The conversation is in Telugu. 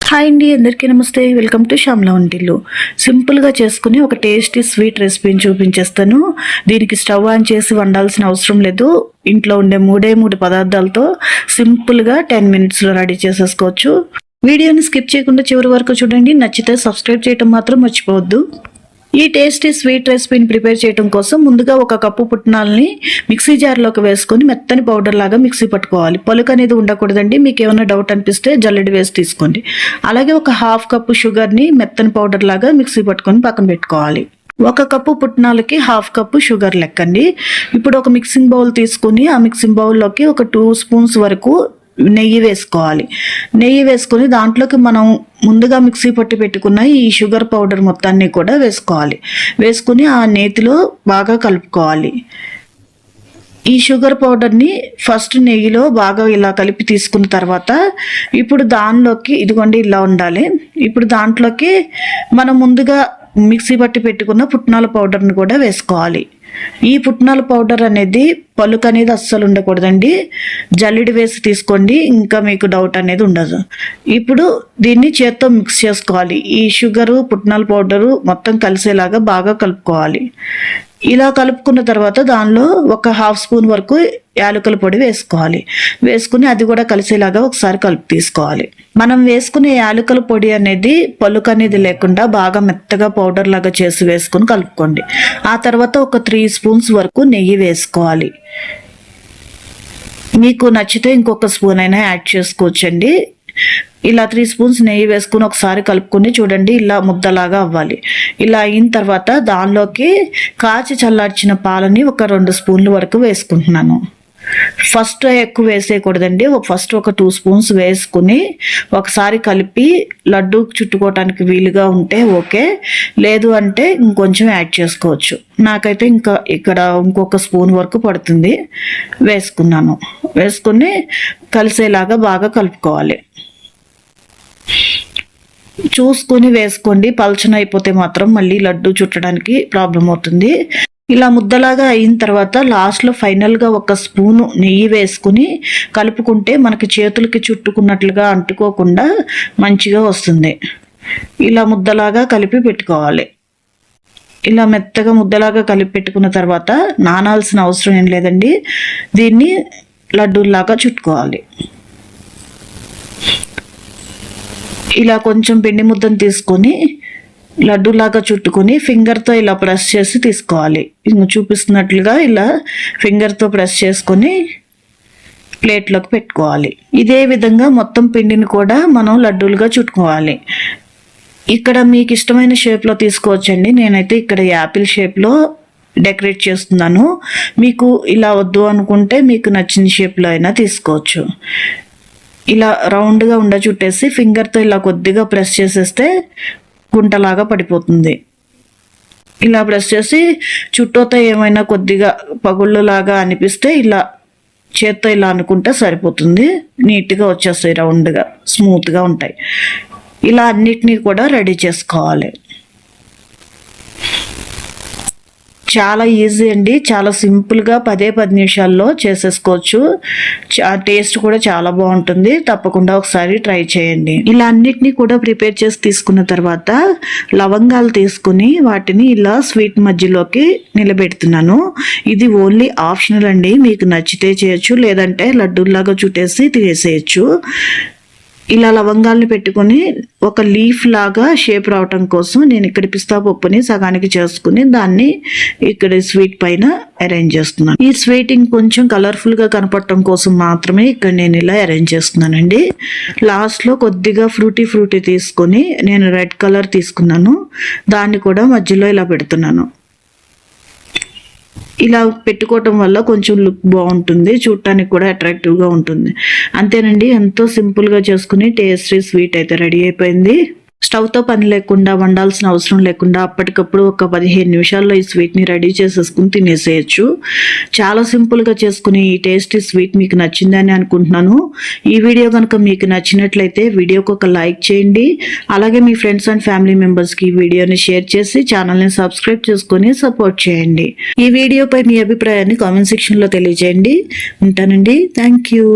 హాయ్ అండి, అందరికీ నమస్తే. వెల్కమ్ టు శ్యామ్లా వంటిల్లు. సింపుల్గా చేసుకుని ఒక టేస్టీ స్వీట్ రెసిపీని చూపించేస్తాను. దీనికి స్టవ్ ఆన్ చేసి వండాల్సిన అవసరం లేదు. ఇంట్లో ఉండే మూడు పదార్థాలతో సింపుల్గా 10 మినిట్స్లో రెడీ చేసేసుకోవచ్చు. వీడియోని స్కిప్ చేయకుండా చివరి వరకు చూడండి. నచ్చితే సబ్స్క్రైబ్ చేయడం మాత్రం మర్చిపోవద్దు. ఈ టేస్టీ స్వీట్ రెసిపీని ప్రిపేర్ చేయడం కోసం ముందుగా 1 కప్పు పుట్నాలని మిక్సీ జార్లోకి వేసుకొని మెత్తని పౌడర్ లాగా మిక్సీ పట్టుకోవాలి. పలుకు అనేది ఉండకూడదండి. మీకు ఏమైనా డౌట్ అనిపిస్తే జల్లెడ వేసి తీసుకోండి. అలాగే 1/2 కప్పు షుగర్ని మెత్తని పౌడర్ లాగా మిక్సీ పట్టుకొని పక్కన పెట్టుకోవాలి. 1 కప్పు పుట్నాలకి 1/2 కప్పు షుగర్ లెక్కండి. ఇప్పుడు ఒక మిక్సింగ్ బౌల్ తీసుకుని ఆ మిక్సింగ్ బౌల్లోకి ఒక 2 స్పూన్స్ వరకు నెయ్యి వేసుకోవాలి. నెయ్యి వేసుకొని దాంట్లోకి మనం ముందుగా మిక్సీ పట్టి పెట్టుకున్న ఈ షుగర్ పౌడర్ మొత్తాన్ని కూడా వేసుకోవాలి. వేసుకుని ఆ నేతిలో బాగా కలుపుకోవాలి. ఈ షుగర్ పౌడర్ని ఫస్ట్ నెయ్యిలో బాగా ఇలా కలిపి తీసుకున్న తర్వాత ఇప్పుడు దానిలోకి ఇదిగోండి ఇలా ఉండాలి. ఇప్పుడు దాంట్లోకి మనం ముందుగా మిక్సీ పట్టి పెట్టుకున్న పుట్నాల పౌడర్ని కూడా వేసుకోవాలి. ఈ పుట్నాల పౌడర్ అనేది పలుకు అనేది అస్సలు ఉండకూడదండి. జల్లెడ వేసి తీసుకోండి, ఇంకా మీకు డౌట్ అనేది ఉండదు. ఇప్పుడు దీన్ని చేత్తో మిక్స్ చేసుకోవాలి. ఈ షుగరు పుట్నాల పౌడరు మొత్తం కలిసేలాగా బాగా కలుపుకోవాలి. ఇలా కలుపుకున్న తర్వాత దానిలో 1/2 స్పూన్ వరకు యాలకుల పొడి వేసుకోవాలి. వేసుకుని అది కూడా కలిసేలాగా ఒకసారి కలిపి తీసుకోవాలి. మనం వేసుకునే యాలకుల పొడి అనేది పలుకు అనేది లేకుండా బాగా మెత్తగా పౌడర్ లాగా చేసి వేసుకుని కలుపుకోండి. ఆ తర్వాత ఒక 3 స్పూన్స్ వరకు నెయ్యి వేసుకోవాలి. మీకు నచ్చితే ఇంకొక స్పూన్ అయినా యాడ్ చేసుకోవచ్చండి. ఇలా 3 స్పూన్స్ నెయ్యి వేసుకుని ఒకసారి కలుపుకొని చూడండి, ఇలా ముద్దలాగా అవ్వాలి. ఇలా అయిన తర్వాత దానిలోకి కాచి చల్లార్చిన పాలని ఒక 2 స్పూన్ల వరకు వేసుకుంటున్నాను. ఫస్ట్ ఎక్కువ వేసేయకూడదండి. ఫస్ట్ ఒక 2 స్పూన్స్ వేసుకుని ఒకసారి కలిపి లడ్డు చుట్టుకోవటానికి వీలుగా ఉంటే ఓకే, లేదు అంటే ఇంకొంచెం యాడ్ చేసుకోవచ్చు. నాకైతే ఇక్కడ ఇంకొక స్పూన్ వరకు పడుతుంది. వేసుకున్నాను. వేసుకుని కలిసేలాగా బాగా కలుపుకోవాలి. చూసుకొని వేసుకోండి. పల్చన అయిపోతే మాత్రం మళ్ళీ లడ్డు చుట్టడానికి ప్రాబ్లం అవుతుంది. ఇలా ముద్దలాగా అయిన తర్వాత లాస్ట్లో ఫైనల్గా 1 స్పూను నెయ్యి వేసుకుని కలుపుకుంటే మనకి చేతులకి చుట్టుకున్నట్లుగా అంటుకోకుండా మంచిగా వస్తుంది. ఇలా ముద్దలాగా కలిపి పెట్టుకోవాలి. ఇలా మెత్తగా ముద్దలాగా కలిపి పెట్టుకున్న తర్వాత నానాల్సిన అవసరం ఏం లేదండి. దీన్ని లడ్డూలాగా చుట్టుకోవాలి. ఇలా కొంచెం పిండి ముద్దను తీసుకొని లడ్డూలాగా చుట్టుకొని ఫింగర్తో ఇలా ప్రెస్ చేసి తీసుకోవాలి. చూపిస్తున్నట్లుగా ఇలా ఫింగర్తో ప్రెస్ చేసుకొని ప్లేట్లోకి పెట్టుకోవాలి. ఇదే విధంగా మొత్తం పిండిని కూడా మనం లడ్డూలుగా చుట్టుకోవాలి. ఇక్కడ మీకు ఇష్టమైన షేప్లో తీసుకోవచ్చండి. నేనైతే ఇక్కడ యాపిల్ షేప్లో డెకరేట్ చేస్తున్నాను. మీకు ఇలా వద్దు అనుకుంటే మీకు నచ్చిన షేప్లో అయినా తీసుకోవచ్చు. ఇలా రౌండ్గా చుట్టేసి ఫింగర్తో ఇలా కొద్దిగా ప్రెస్ చేసేస్తే గుంటలాగా పడిపోతుంది. ఇలా ప్రెస్ చేసి చుట్టూతో ఏమైనా కొద్దిగా పగుళ్ళలాగా అనిపిస్తే ఇలా చేత్తో ఇలా అనుకుంటే సరిపోతుంది. నీట్గా వచ్చేస్తాయి, రౌండ్గా స్మూత్గా ఉంటాయి. ఇలా అన్నిటినీ కూడా రెడీ చేసుకోవాలి. చాలా ఈజీ అండి. చాలా సింపుల్గా 10 నిమిషాల్లో చేసేసుకోవచ్చు. టేస్ట్ కూడా చాలా బాగుంటుంది. తప్పకుండా ఒకసారి ట్రై చేయండి. ఇలా అన్నిటినీ కూడా ప్రిపేర్ చేసి తీసుకున్న తర్వాత లవంగాలు తీసుకుని వాటిని ఇలా స్వీట్ మధ్యలోకి నిలబెడుతున్నాను. ఇది ఓన్లీ ఆప్షనల్ అండి. మీకు నచ్చితే చేయొచ్చు, లేదంటే లడ్డూలాగా చుట్టేసి తినేసేయచ్చు. ఇలా లవంగాల్ని పెట్టుకుని ఒక లీఫ్ లాగా షేప్ రావటం కోసం నేను ఇక్కడ పిస్తా పప్పుని సగానికి చేసుకుని దాన్ని ఇక్కడ స్వీట్ పైన అరేంజ్ చేస్తున్నాను. ఈ స్వీట్ ఇంకొంచెం కలర్ఫుల్గా కనపడటం కోసం మాత్రమే ఇక్కడ నేను ఇలా అరేంజ్ చేస్తున్నానండి. లాస్ట్లో కొద్దిగా ఫ్రూటీ తీసుకొని నేను రెడ్ కలర్ తీసుకున్నాను. దాన్ని కూడా మధ్యలో ఇలా పెడుతున్నాను. ఇలా పెట్టుకోవటం వల్ల కొంచెం లుక్ బాగుంటుంది, చూడటానికి కూడా అట్రాక్టివ్గా ఉంటుంది. అంతేనండి, ఎంతో సింపుల్గా చేసుకుని టేస్టీ స్వీట్ అయితే రెడీ అయిపోయింది. స్టవ్తో పని లేకుండా, వండాల్సిన అవసరం లేకుండా అప్పటికప్పుడు ఒక 15 నిమిషాల్లో ఈ స్వీట్ని రెడీ చేసేసుకుని తినేసేయచ్చు. చాలా సింపుల్గా చేసుకుని ఈ టేస్టీ స్వీట్ మీకు నచ్చిందని అనుకుంటున్నాను. ఈ వీడియో కనుక మీకు నచ్చినట్లయితే వీడియోకి ఒక లైక్ చేయండి. అలాగే మీ ఫ్రెండ్స్ అండ్ ఫ్యామిలీ మెంబర్స్కి ఈ వీడియోని షేర్ చేసి ఛానల్ని సబ్స్క్రైబ్ చేసుకొని సపోర్ట్ చేయండి. ఈ వీడియోపై మీ అభిప్రాయాన్ని కామెంట్ సెక్షన్లో తెలియజేయండి. ఉంటానండి. Thank you.